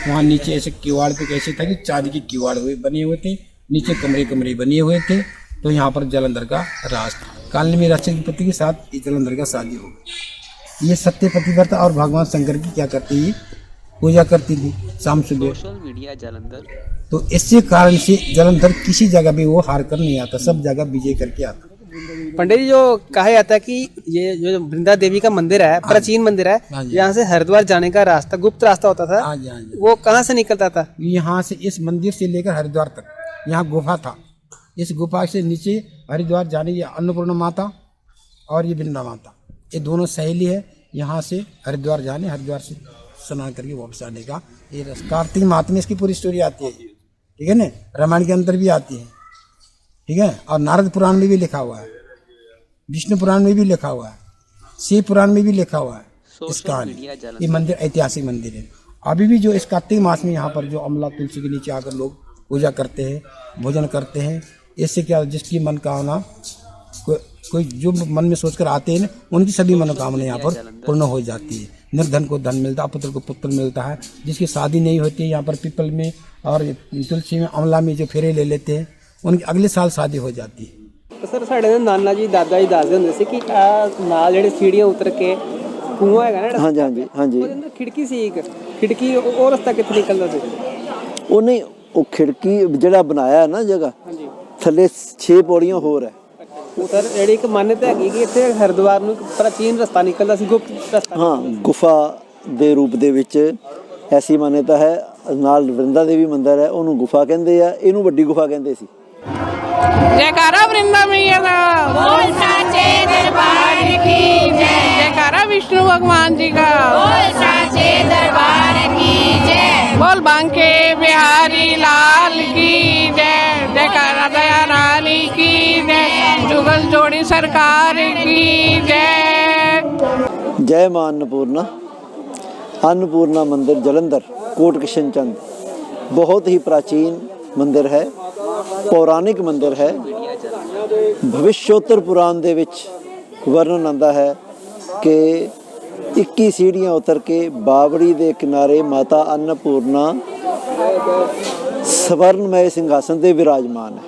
वहाँ नीचे ऐसे किवाड़ पे कैसे था कि चांदी के किवाड़ हुए बने हुए थे, नीचे कमरे कमरे बने हुए थे। तो यहाँ पर जलंधर का राज था। कॉलोनी में राष्ट्रपति के साथ जलंधर का शादी हो गई। ये सत्य पतिव्रता और भगवान शंकर की क्या करती थी, पूजा करती थी शाम सुबह। Social media Jalandhar. तो इसी कारण से जलंधर किसी जगह भी वो हार कर नहीं आता, सब जगह विजय करके आता। पंडित जी, जो कहा जाता है कि ये जो वृंदा देवी का मंदिर है, प्राचीन मंदिर है, हाँ जी। यहाँ से हरिद्वार जाने का रास्ता, गुप्त रास्ता होता था, हाँ जी, हाँ जी। वो कहाँ से निकलता था? यहाँ से इस मंदिर से लेकर हरिद्वार तक यहाँ गुफा था। इस गुफा से नीचे हरिद्वार जाने, ये अन्नपूर्णा माता और ये वृंदा माता, ये दोनों सहेली है। यहाँ से हरिद्वार जाने, हरिद्वार से स्नान करके वापस आने का ये रास्ता। कार्तिक माह में इसकी पूरी स्टोरी आती है, ठीक है ना, रामायण के अंदर भी आती है, ठीक है, और नारद पुराण में भी लिखा हुआ है, विष्णु पुराण में भी लिखा हुआ है, शिव पुराण में भी लिखा हुआ है इस कहानी। ये मंदिर ऐतिहासिक मंदिर है। अभी भी जो इस कार्तिक मास में यहाँ पर जो अमला तुलसी के नीचे आकर लोग पूजा करते हैं, भोजन करते हैं, इससे क्या जिसकी मनोकामना कोई जो मन में सोचकर आते हैं ना, उनकी सभी मनोकामना यहाँ पर पूर्ण हो जाती है। निर्धन को धन मिलता है, पुत्र को पुत्र मिलता है। जिसकी शादी नहीं होती है, यहाँ पर पीपल में और तुलसी में, अमला में जो फेरे ले लेते हैं, उनकी अगले साल शादी हो जाती है। तो सर, साढ़े नाना जी दादा जी दसदे ਹੁੰਦੇ ਸੀ ਕਿ ਆ ਨਾਲ ਜਿਹੜੇ ਸੀੜੀਆਂ ਉਤਰ ਕੇ ਕੂਆ ਹੈਗਾ ਨਾ, हाँ जी हाँ जी हाँ जी। ਉਹਦੇ ਅੰਦਰ ਖਿੜਕੀ ਸੀ, ਇੱਕ ਖਿੜਕੀ, ਉਹ ਰਸਤਾ ਕਿੱਥੇ ਨਿਕਲਦਾ ਸੀ? ਉਹ ਨਹੀਂ, ਉਹ ਖਿੜਕੀ ਜਿਹੜਾ ਬਣਾਇਆ ਨਾ ਜਗ੍ਹਾ, ਹਾਂਜੀ। ਥੱਲੇ 6 ਪੌੜੀਆਂ ਹੋਰ ਹੈ। ਉਹ ਸਰ ਜਿਹੜੀ ਇੱਕ ਮਾਨਤਾ ਹੈਗੀ ਕਿ ਇੱਥੇ ਹਰਿਦੁਆਰ ਨੂੰ ਇੱਕ ਪ੍ਰਾਚੀਨ ਰਸਤਾ ਨਿਕਲਦਾ ਸੀ, ਗੁਪਤ ਰਸਤਾ। ਹਾਂ, ਗੁਫਾ ਦੇ ਰੂਪ ਦੇ ਵਿੱਚ ਐਸੀ ਮਾਨਤਾ ਹੈ। ਨਾਲ ਵਰਿੰਦਾ ਦੇਵੀ ਮੰਦਿਰ ਹੈ, ਉਹਨੂੰ ਗੁਫਾ ਕਹਿੰਦੇ ਆ, ਇਹਨੂੰ ਵੱਡੀ ਗੁਫਾ ਕਹਿੰਦੇ ਸੀ। जयकारा वृंदा मैया का, बोल साचे दरबार की जय। जयकारा विष्णु भगवान जी का, बोल साचे दरबार की जय। बोल बांके बिहारी लाल की जय। जयकारा दया रानी की जय। जुगल जोड़ी सरकार की जय। जय मां अन्नपूर्णा। अन्नपूर्णा मंदिर जलंधर, कोट किशन चंद, बहुत ही प्राचीन मंदिर है, पौराणिक मंदिर है। भविष्योत्तर पुराण ਦੇ ਵਿੱਚ ਵਰਣਨ ਆਉਂਦਾ ਹੈ ਕਿ 21 ਸੀੜੀਆਂ ਉਤਰ ਕੇ ਬਾਵੜੀ ਦੇ ਕਿਨਾਰੇ ਮਾਤਾ अन्नपूर्णा ਸਵਰਨਮय ਸਿੰਘਾਸਨ ਤੇ ਵਿਰਾਜਮਾਨ ਹੈ।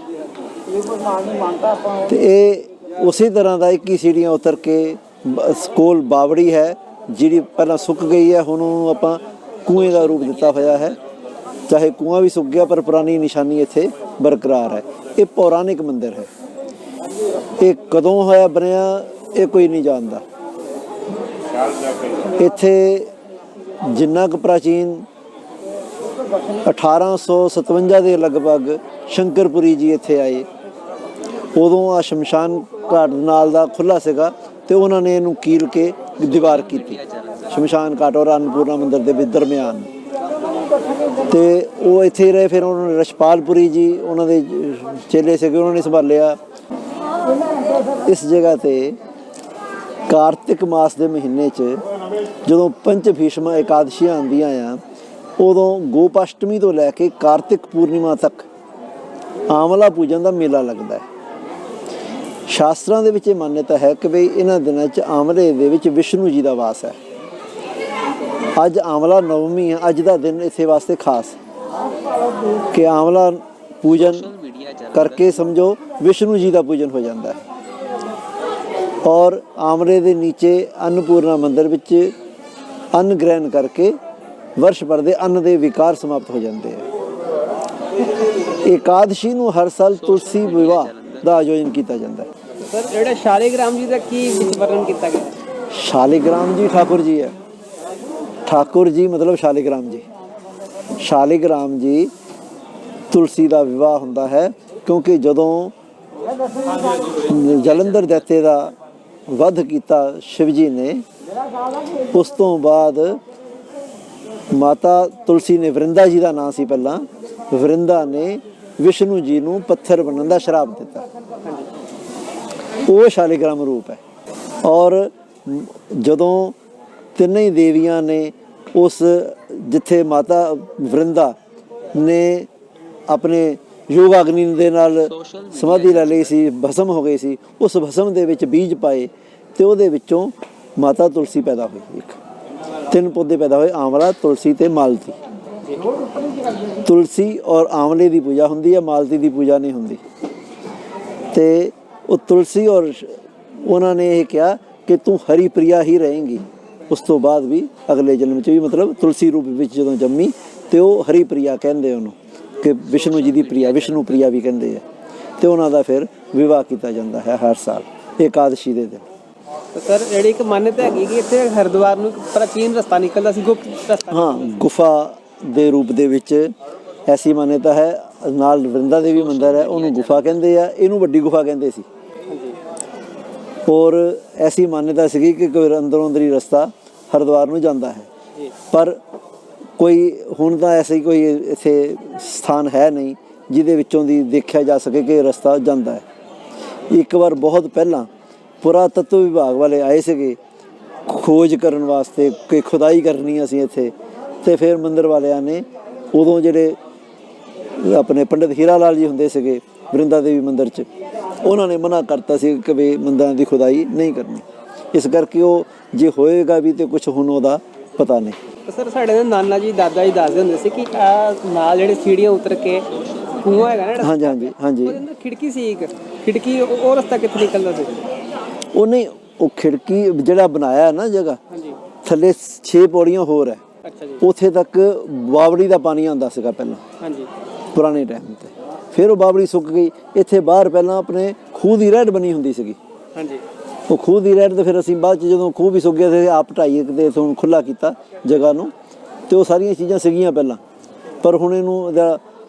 ਤੇ ਇਹ ਉਸੇ ਤਰ੍ਹਾਂ ਦਾ 21 ਸੀੜੀਆਂ ਉਤਰ ਕੇ ਕੋਲ ਬਾਵੜੀ ਹੈ, ਜਿਹੜੀ ਪਹਿਲਾਂ ਸੁੱਕ ਗਈ ਹੈ, ਹੁਣ ਉਹਨੂੰ ਆਪਾਂ ਕੂਏ ਦਾ ਰੂਪ ਦਿੱਤਾ ਹੋਇਆ ਹੈ। ਚਾਹੇ ਕੁआं ਵੀ ਸੁੱਕ ਗਿਆ, ਪਰ ਪੁਰਾਣੀ ਨਿਸ਼ਾਨੀ ਇੱਥੇ ਬਰਕਰਾਰ ਹੈ। ਇਹ ਪੌਰਾਣਿਕ ਮੰਦਿਰ ਹੈ। ਇਹ ਕਦੋਂ ਹੋਇਆ ਬਣਿਆ ਇਹ ਕੋਈ ਨਹੀਂ ਜਾਣਦਾ। ਇੱਥੇ ਜਿੰਨਾ ਕੁ ਪ੍ਰਾਚੀਨ 1857 ਦੇ ਲਗਭਗ ਸ਼ੰਕਰਪੁਰੀ ਜੀ ਇੱਥੇ ਆਏ, ਉਦੋਂ ਆ ਸ਼ਮਸ਼ਾਨ ਘਾਟ ਨਾਲ ਦਾ ਖੁੱਲ੍ਹਾ ਸੀਗਾ ਤੇ ਉਹਨਾਂ ਨੇ ਇਹਨੂੰ ਕੀਲ ਕੇ ਦੀਵਾਰ ਕੀਤੀ, ਸ਼ਮਸ਼ਾਨ ਘਾਟ ਔਰ अन्नपूर्णा ਮੰਦਿਰ ਦੇ ਵਿੱਚ ਦਰਮਿਆਨ। ਤੇ ਉਹ ਇੱਥੇ ਹੀ ਰਹੇ। ਫਿਰ ਉਹਨਾਂ ਨੇ ਰਸ਼ਪਾਲਪੁਰੀ ਜੀ, ਉਹਨਾਂ ਦੇ ਚੇਲੇ ਸੀਗੇ, ਉਹਨਾਂ ਨੇ ਸੰਭਾਲਿਆ। ਇਸ ਜਗ੍ਹਾ ਤੇ ਕਾਰਤਿਕ ਮਾਸ ਦੇ ਮਹੀਨੇ 'ਚ ਜਦੋਂ ਪੰਚ ਭੀਸ਼ਮ ਇਕਾਦਸ਼ੀਆਂ ਆਉਂਦੀਆਂ ਆ, ਉਦੋਂ ਗੋਪਾਸ਼ਟਮੀ ਤੋਂ ਲੈ ਕੇ ਕਾਰਤਿਕ ਪੂਰਨਿਮਾ ਤੱਕ ਆਮਲਾ ਪੂਜਨ ਦਾ ਮੇਲਾ ਲੱਗਦਾ ਹੈ। ਸ਼ਾਸਤਰਾਂ ਦੇ ਵਿੱਚ ਇਹ ਮਾਨਤਾ ਹੈ ਕਿ ਬਈ ਇਹਨਾਂ ਦਿਨਾਂ 'ਚ ਆਮਲੇ ਦੇ ਵਿੱਚ ਵਿਸ਼ਨੂੰ ਜੀ ਦਾ ਵਾਸ ਹੈ। ਅੱਜ ਆਮਲਾ ਨਵਮੀ ਹੈ, ਅੱਜ ਦਾ ਦਿਨ ਇਸੇ ਵਾਸਤੇ ਖਾਸ ਕਿ ਆਮਲਾ ਪੂਜਨ ਕਰਕੇ ਸਮਝੋ ਵਿਸ਼ਨੂੰ ਜੀ ਦਾ ਪੂਜਨ ਹੋ ਜਾਂਦਾ ਹੈ। ਔਰ ਆਮਲੇ ਦੇ ਨੀਚੇ अन्नपूर्णा ਮੰਦਿਰ ਵਿੱਚ ਅੰਨ ਗ੍ਰਹਿਣ ਕਰਕੇ ਵਰਸ਼ ਭਰ ਦੇ ਅੰਨ ਦੇ ਵਿਕਾਰ ਸਮਾਪਤ ਹੋ ਜਾਂਦੇ ਹੈ। ਏਕਾਦਸ਼ੀ ਨੂੰ ਹਰ ਸਾਲ ਤੁਲਸੀ ਵਿਵਾਹ ਦਾ ਆਯੋਜਨ ਕੀਤਾ ਜਾਂਦਾ ਹੈ। ਸਰ, ਜਿਹੜੇ ਸ਼ਾਲੀਗ੍ਰਾਮ ਜੀ ਦਾ ਕੀ ਵਿੱਚ ਵਰਣਨ ਕੀਤਾ ਗਿਆ? ਸ਼ਾਲੀਗ੍ਰਾਮ ਜੀ ਠਾकुर जी है। ठाकुर जी मतलब शालीग्राम जी। शालीग्राम जी तुलसी का विवाह होंदा है, क्योंकि जदों जलंधर दैते का वध किया शिव जी ने, उस तो बाद माता तुलसी ने, वृंदा जी का नाम सी पहला, वृंदा ने विष्णु जी नूं पत्थर बनने का श्राप दिता। वो शालीग्राम रूप है। और जदों ਤਿੰਨੇ ਦੇਵੀਆਂ ਨੇ ਉਸ ਜਿੱਥੇ ਮਾਤਾ ਵਰਿੰਦਾ ਨੇ ਆਪਣੇ ਯੋਗ ਅਗਨੀ ਦੇ ਨਾਲ ਸਮਾਧੀ ਲੈ ਲਈ ਸੀ, ਭਸਮ ਹੋ ਗਈ ਸੀ, ਉਸ ਭਸਮ ਦੇ ਵਿੱਚ ਬੀਜ ਪਾਏ ਤੇ ਉਹਦੇ ਵਿੱਚੋਂ ਮਾਤਾ ਤੁਲਸੀ ਪੈਦਾ ਹੋਈ। ਇੱਕ 3 ਪੌਦੇ ਪੈਦਾ ਹੋਏ, ਆਂਵਲਾ, ਤੁਲਸੀ ਤੇ ਮਾਲਤੀ। तुलसी और आंवले की पूजा होंदी है, मालती की पूजा नहीं होंदी। तो वो तुलसी और उन्होंने ये कहा कि तू हरी प्रिया ही रहेंगी। उस तो बाद भी अगले जन्म च भी मतलब तुलसी रूप में जो जम्मी तो वो हरी प्रिया कहते उन्होंने कि विष्णु जी की प्रिया, विष्णु प्रिया भी कहते हैं। तो उन्होंने फिर विवाह किया जाता है हर साल एकादशी के दिन। तो सर ਜਿਹੜੀ ਇੱਕ ਮਾਨਤਾ ਹੈਗੀ ਕਿ ਇੱਥੇ ਹਰਿਦੁਆਰ ਨੂੰ ਇੱਕ ਪ੍ਰਾਚੀਨ ਰਸਤਾ ਨਿਕਲਦਾ ਸੀ, ਗੁਪਤ ਰਸਤਾ। हाँ, गुफा ਦੇ रूप ਦੇ ਵਿੱਚ ऐसी मान्यता है। नाल वृंदा देवी मंदिर है, उन्होंने गुफा कहते हैं, इनू वड्डी गुफा कहते सी। और ऐसी मान्यता सी कि कोई अंदरों अंदर ही रस्ता हरिद्वार ਨੂੰ ਜਾਂਦਾ है। पर कोई ਹੁਣ ਤਾਂ ऐसा ही कोई ਇੱਥੇ ਸਥਾਨ है नहीं ਜਿਹਦੇ ਵਿੱਚੋਂ ਦੀ ਦੇਖਿਆ ਜਾ ਸਕੇ ਕਿ ਰਸਤਾ ਜਾਂਦਾ ਹੈ। ਇੱਕ ਵਾਰ ਬਹੁਤ ਪਹਿਲਾਂ ਪੁਰਾਤत्व विभाग वाले आए थे खोज करने वास्ते कि खुदाई करनी असी इत्थे। तो फिर मंदिर वालियां ने उदों जिहड़े अपने पंडित हीरा लाल जी हुंदे सीगे वृंदा देवी मंदिर च, उन्होंने मना करता सी कि भी मंदिरां दी खुदाई नहीं करनी। इस करके वो जे होएगा भी तो कुछ हुण ओहदा पता नहीं। सर साढ़े नाना जी दादा जी दसदे हुंदे सी कि नाल जिहड़े सीढ़ियां उतर के कुआं हैगा ना, हाँ जी हाँ जी हाँ जी, ਉਹਦੇ ਅੰਦਰ ਖਿੜਕੀ ਸੀ ਇੱਕ ਖਿੜਕੀ, ਉਹ ਰਸਤਾ ਕਿੱਥੇ ਨਿਕਲਦਾ ਸੀ? उन्हें वो खिड़की जिहड़ा बनाया है ना जगह ਹਾਂਜੀ, थल्ले 6 पौड़ियां होर है, ਅੱਛਾ ਜੀ, ਉੱਥੇ तक बावड़ी का पानी आंदा सीगा पहला ਹਾਂਜੀ, पुराने टाइम ते। फिर वो बावड़ी सुक गई। इत्थे बाहर पहला अपने खूह की रहड़ बनी हुंदी सीगी। ਹਾਂਜੀ, वो खूह की रहड़ तो फिर असीं बाद च जदों खूह भी सुक गया थे आप ढाई ते इत्थों खुला किया जगह नूं, ते वो सारियां चीज़ां सीगियां पहला। पर हुण इहनूं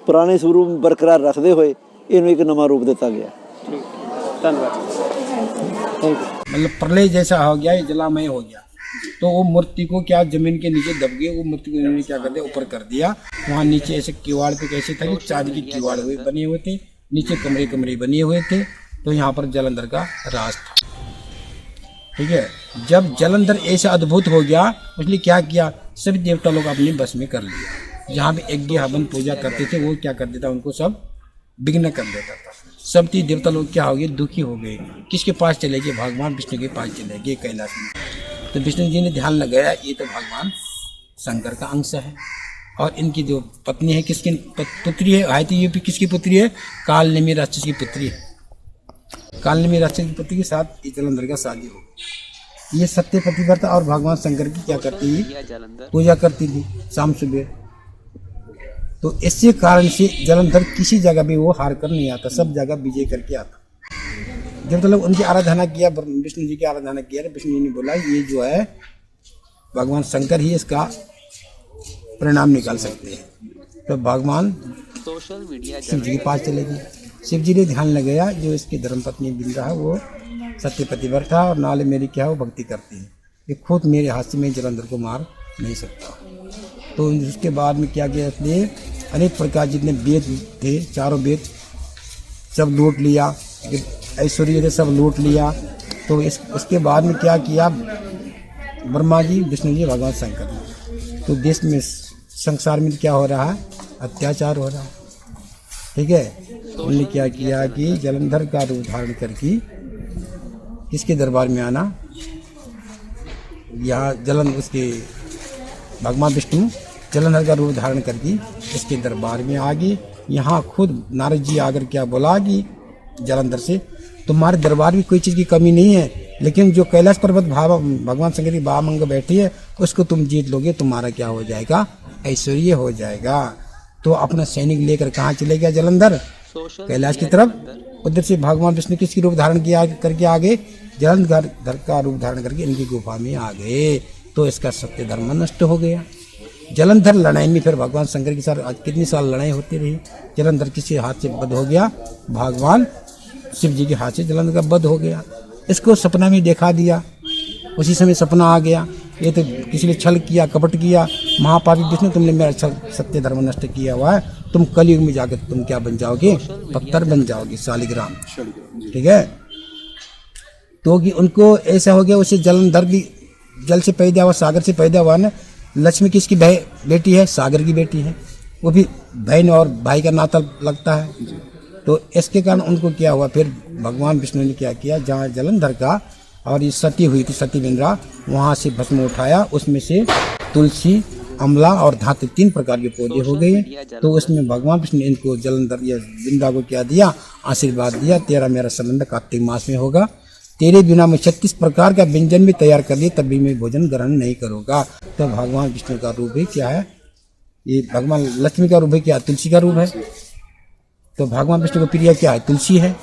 पुराने स्वरूप बरकरार रखते हुए इहनूं एक नवां रूप दिता गया। ਠੀਕ, ਧੰਨਵਾਦ, ਥੈਂਕ ਯੂ। मतलब प्रलय जैसा हो गया, ये जलामय हो गया। तो वो मूर्ति को क्या जमीन के नीचे दब गए, वो मूर्ति को इन्होंने क्या कर दिया ऊपर कर दिया। वहाँ नीचे ऐसे किवाड़ पे कैसे था कि चांदी की किवाड़ हुए बने हुए थे, नीचे कमरे कमरे बने हुए थे। तो यहाँ पर जलंधर का राज था। ठीक है, जब जलंधर ऐसा अद्भुत हो गया, इसलिए क्या किया, सभी देवता लोग अपने बस में कर लिया। जहाँ भी यज्ञ हवन पूजा करते थे वो क्या कर देता, उनको सब विघ्न कर देता था। सब तीन देवता लोग क्या हो गए, दुखी हो गए। किसके पास चले गए, भगवान विष्णु के पास चले गए कैलाश में। तो विष्णु जी ने ध्यान लगाया, ये तो भगवान शंकर का अंश है। और इनकी जो पत्नी है, किसकी पुत्री है, आयती ये भी किसकी पुत्री है, कालनेमी राक्षस की पुत्री है। कालनेमी राक्षस की पुत्री के साथ जलंधर का शादी हो गई। ये सत्य पतिव्रता और भगवान शंकर की क्या करती थी, पूजा करती थी शाम सुबह। तो इसी कारण से जलंधर किसी जगह भी वो हार कर नहीं आता, सब जगह विजय करके आता। जब तो लोग उनकी आराधना किया, विष्णु जी की आराधना किया, विष्णु जी ने बोला ये जो है भगवान शंकर ही इसका परिणाम निकाल सकते हैं। तो भगवान शिव जी के पास चले गए। शिव जी ने ध्यान लगाया, जो इसकी धर्मपत्नी बिंदा है वो सत्य पतिव्रता और नाले मेरी क्या है वो भक्ति करती है, ये खुद मेरे हाथ से मैं जलंधर को मार नहीं सकता। तो उसके बाद में क्या किया, इसलिए अनेक प्रकार जितने वेद थे, चारों वेद सब लूट लिया, ऐश्वर्य थे सब लूट लिया। तो इसके बाद में क्या किया, ब्रह्मा जी, विष्णु जी, भगवान शंकर ने, तो देश में संसार में क्या हो रहा है, अत्याचार हो रहा है। ठीक है, उन्होंने क्या किया कि जलंधर का रूप धारण करके किसके दरबार में आना, यहाँ उसके भगवान विष्णु जलंधर का रूप धारण करके इसके दरबार में आ गए। यहाँ खुद नारद जी आकर क्या बोला कि जलंधर से, तुम्हारे दरबार में कोई चीज़ की कमी नहीं है, लेकिन जो कैलाश पर्वत भगवान शंकर की बामंग बैठी है उसको तुम जीत लोगे, तुम्हारा क्या हो जाएगा, ऐश्वर्य हो जाएगा। तो अपना सैनिक लेकर कहाँ चले गया, जलंधर कैलाश की तरफ। उधर से भगवान विष्णु किसकी रूप धारण किया करके आ गए, जलंधर का रूप धारण करके इनकी गुफा में आ गए। तो इसका सत्य धर्म नष्ट हो गया। जलंधर लड़ाई में फिर भगवान शंकर के साथ कितनी साल लड़ाई होती रही। जलंधर किसी हाथ से वध हो गया, भगवान शिव जी के हाथ से जलंधर का वध हो गया। इसको सपना में देखा दिया, उसी समय सपना आ गया, ये तो किसी ने छल किया, कपट किया, महापापी विष्णु तुमने मेरा सत्य धर्म नष्ट किया हुआ है, तुम कलयुग में जाकर तुम क्या बन जाओगे, पत्थर बन जाओगे, शालिग्राम। ठीक है, तो कि उनको ऐसा हो गया, उसे जलंधर भी जल से पैदा हुआ, सागर से पैदा हुआ ना। लक्ष्मी किसकी बेटी है, सागर की बेटी है, वो भी बहन और भाई का नाता लगता है। तो इसके कारण उनको क्या हुआ, फिर भगवान विष्णु ने क्या किया, जहाँ जलंधर का और ये सती हुई थी, सती बिंद्रा, वहाँ से भस्म उठाया, उसमें से तुलसी अमला और धातु 3 प्रकार के पौधे हो गए। तो उसमें भगवान विष्णु ने इनको जलंधर या बिंदा को क्या दिया, आशीर्वाद दिया, तेरा मेरा संबंध कार्तिक मास में होगा, तेरे बिना मैं 36 प्रकार का व्यंजन भी तैयार कर दिए तब भी मैं भोजन ग्रहण नहीं करूँगा। तो भगवान विष्णु का रूप है क्या है, ये भगवान लक्ष्मी का रूप है क्या, तुलसी का रूप है। तो भगवान विष्णु का प्रिय क्या है, तुलसी है।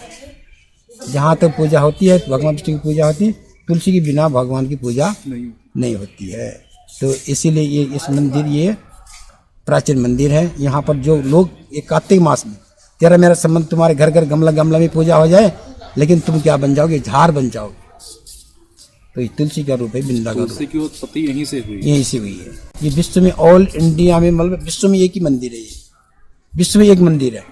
जहाँ तक पूजा होती है भगवान विष्णु की पूजा होती है, तुलसी के बिना भगवान की पूजा नहीं होती है। तो इसीलिए ये इस मंदिर ये प्राचीन मंदिर है। यहाँ पर जो लोग ये कार्तिक मास में तेरा मेरा संबंध, तुम्हारे घर घर गमला गमला में पूजा हो जाए, लेकिन तुम क्या बन जाओगे, झाड़ बन जाओगे। तो ये तुलसी का रूप है, बिंदा का रूप। तुलसी की उत्पत्ति यहीं से हुई है। ये विश्व में ऑल इंडिया में मतलब विश्व में एक ही मंदिर है, ये विश्व में एक मंदिर है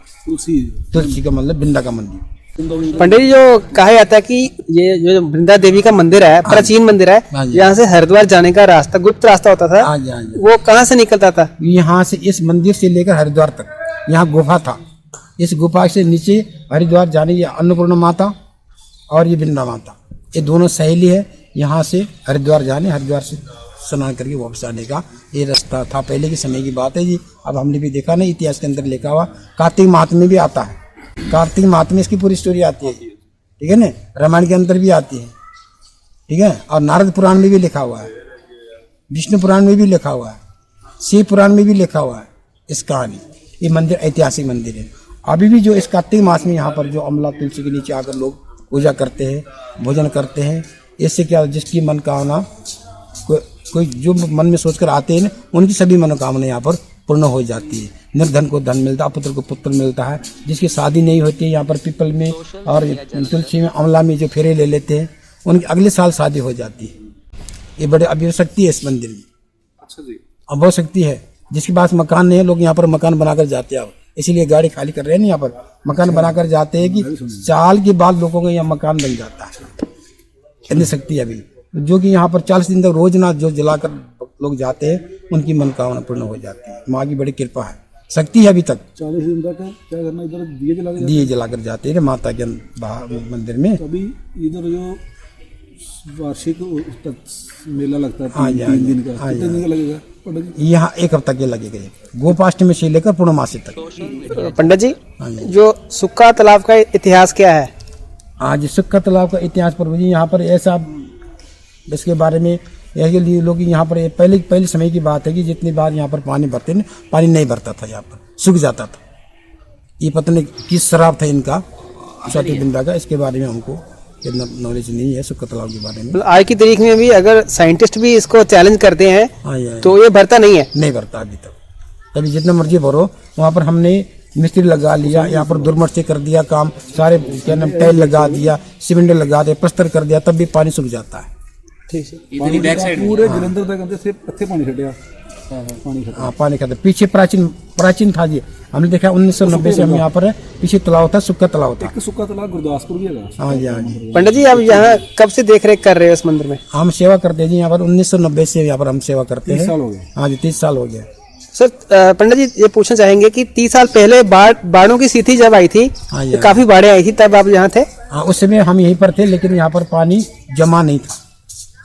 तुलसी का मतलब बिंदा का मंदिर। पंडित जी, जो कहा जाता है कि ये जो वृंदा देवी का मंदिर है, प्राचीन मंदिर है, यहाँ से हरिद्वार जाने का रास्ता गुप्त रास्ता होता था, वो कहाँ से निकलता था? यहाँ से इस मंदिर से लेकर हरिद्वार तक यहाँ गुफा था। इस गुफा से नीचे हरिद्वार जाने ये अन्नपूर्णा माता और ये बिंदा माता, ये दोनों सहेली है। यहाँ से हरिद्वार जाने, हरिद्वार से स्नान करके वापस आने का ये रास्ता था। पहले के समय की बात है जी। अब हमने भी देखा ना, इतिहास के अंदर लिखा हुआ कार्तिक माह में भी आता है। कार्तिक माह में इसकी पूरी स्टोरी आती है, ठीक है ना। रामायण के अंदर भी आती है, ठीक है। और नारद पुराण में भी लिखा हुआ है, विष्णु पुराण में भी लिखा हुआ है, शिव पुराण में भी लिखा हुआ है इस कहानी। ये मंदिर ऐतिहासिक मंदिर है। अभी भी जो इस कार्तिक मास में यहाँ पर जो अमला तुलसी के नीचे आकर लोग पूजा करते हैं, भोजन करते हैं, इससे क्या जिसकी मनोकामना कोई जो मन में सोचकर आते हैं, उनकी सभी मनोकामना यहाँ पर पूर्ण हो जाती है। निर्धन को धन मिलता है, पुत्र को पुत्र मिलता है। जिसकी शादी नहीं होती है, यहाँ पर पीपल में और तुलसी में अमला में जो फेरे ले लेते हैं, उनकी अगले साल शादी हो जाती है। ये बड़े अभी शक्ति है इस मंदिर में। अच्छा जी। अब बहुत शक्ति है। जिसके पास मकान नहीं है, लोग यहाँ पर मकान बनाकर जाते हैं। इसीलिए गाड़ी खाली कर रहे हैं ना, यहाँ पर मकान बनाकर जाते हैं कि साल के बाद लोगों का यहाँ मकान बन जाता है। इतनी शक्ति है अभी, जो कि यहाँ पर 40 दिन तक रोज ना जो जलाकर लोग जाते हैं, उनकी मनोकामना पूर्ण हो जाती है। माँ की बड़ी कृपा है, शक्ति है अभी तक। 40 दिन तक क्या करना, इधर दिए जलाकर जाते हैं माता के बाहर मंदिर में। अभी इधर जो वार्षिक मेला लगता है, हाँ 3 दिन का, कितने दिन का लगेगा? यहाँ 1 हफ्ता के लगेगा, गोपाष्टमी से लेकर पूर्णमासी तक। पंडित जी, जो सुक्का तालाब का इतिहास क्या है? आज सुक्का तालाब का इतिहास प्रभु जी, यहाँ पर ऐसा इसके बारे में ऐसे लिए लोग यहाँ पर पहले समय की बात है कि जितनी बार यहाँ पर पानी भरते हैं, पानी नहीं भरता था, यहाँ पर सूख जाता था। ये पता नहीं किस शराब था इनका सती बिंदा का, इसके बारे में हमको इतना नॉलेज नहीं है सुक्का तालाब के बारे में। आज की तारीख में भी अगर साइंटिस्ट भी इसको चैलेंज करते हैं तो ये भरता नहीं है, नहीं भरता अभी तक। कभी जितना मर्जी भरो, वहाँ पर हमने मिस्त्री लगा लिया, यहाँ पर दुर्मट से कर दिया काम, सारे क्या नाम टाइल लगा दिया, सीमेंट लगा दिया, प्लास्टर कर दिया, तब भी पानी सूख जाता है। ठीक है। पूरे जलंधर तक सिर्फ अच्छे पानी छटेगा। हाँ पानी खाता। पीछे प्राचीन था जी, हमने देखा 1990 से हम यहाँ पर है। पीछे तालाब था, सुक्का तालाब था। सुक्का तालाब गुरदासपुर भी है। हाँ जी, हाँ जी। पंडित जी, आप यहाँ कब से देख रेख कर रहे हो इस मंदिर में? हम सेवा करते हैं जी यहाँ पर 1990 से यहाँ पर हम सेवा करते हैं। 30 साल हो गए। हाँ जी, 30 साल हो गया। सर, पंडित जी ये पूछना चाहेंगे कि 30 साल पहले बाढ़ों की स्थिति जब आई थी, तो काफी बाढ़ें आई थी, तब आप यहाँ थे? हाँ, उस समय हम यहीं पर थे, लेकिन यहाँ पर पानी जमा नहीं था,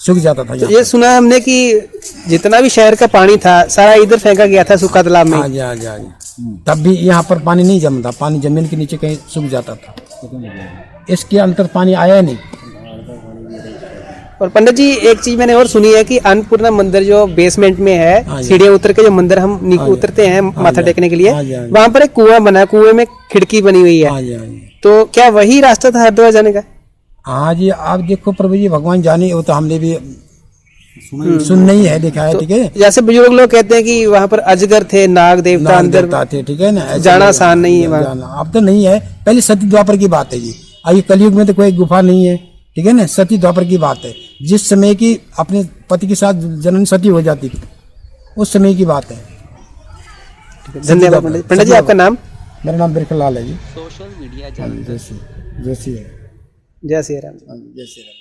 सूख जाता था। तो ये सुना हमने कि जितना भी शहर का पानी था सारा इधर फेंका गया था सुक्का तालाब में। हाँ जी, हाँ जी, हाँ जी। तब भी यहाँ पर पानी नहीं जमता, पानी जमीन के नीचे कहीं सूख जाता था। इसके अंतर पानी आया नहीं। और पंडित जी, एक चीज मैंने और सुनी है कि अन्नपूर्णा मंदिर जो बेसमेंट में है, सीढ़ियाँ उतर के जो मंदिर हम नीचे उतरते हैं माथा टेकने के लिए, वहाँ पर एक कुआं बना है, कुएं में खिड़की बनी हुई है। तो क्या वही रास्ता था हरिद्वार जाने का? हाँ जी, आप देखो प्रभु जी, भगवान जाने, वो तो हमने भी सुनना ही है, देखा है, ठीक है। जैसे बुजुर्ग लोग कहते हैं कि वहाँ पर अजगर थे, नाग देवता अंदर थे, ठीक है ना। जाना आसान नहीं है वहाँ। अब तो नहीं है, पहले सती द्वापर की बात है जी। अभी कलयुग में तो कोई गुफा नहीं है, ठीक है ना। सती द्वापर की बात है, जिस समय की अपने पति के साथ जनन सती हो जाती थी, उस समय की बात है। धन्यवाद पंडित जी। आपका नाम? मेरा नाम बिरखलाल है जी। सोशल मीडिया जोशी है। जय श्री राम। जय श्री राम।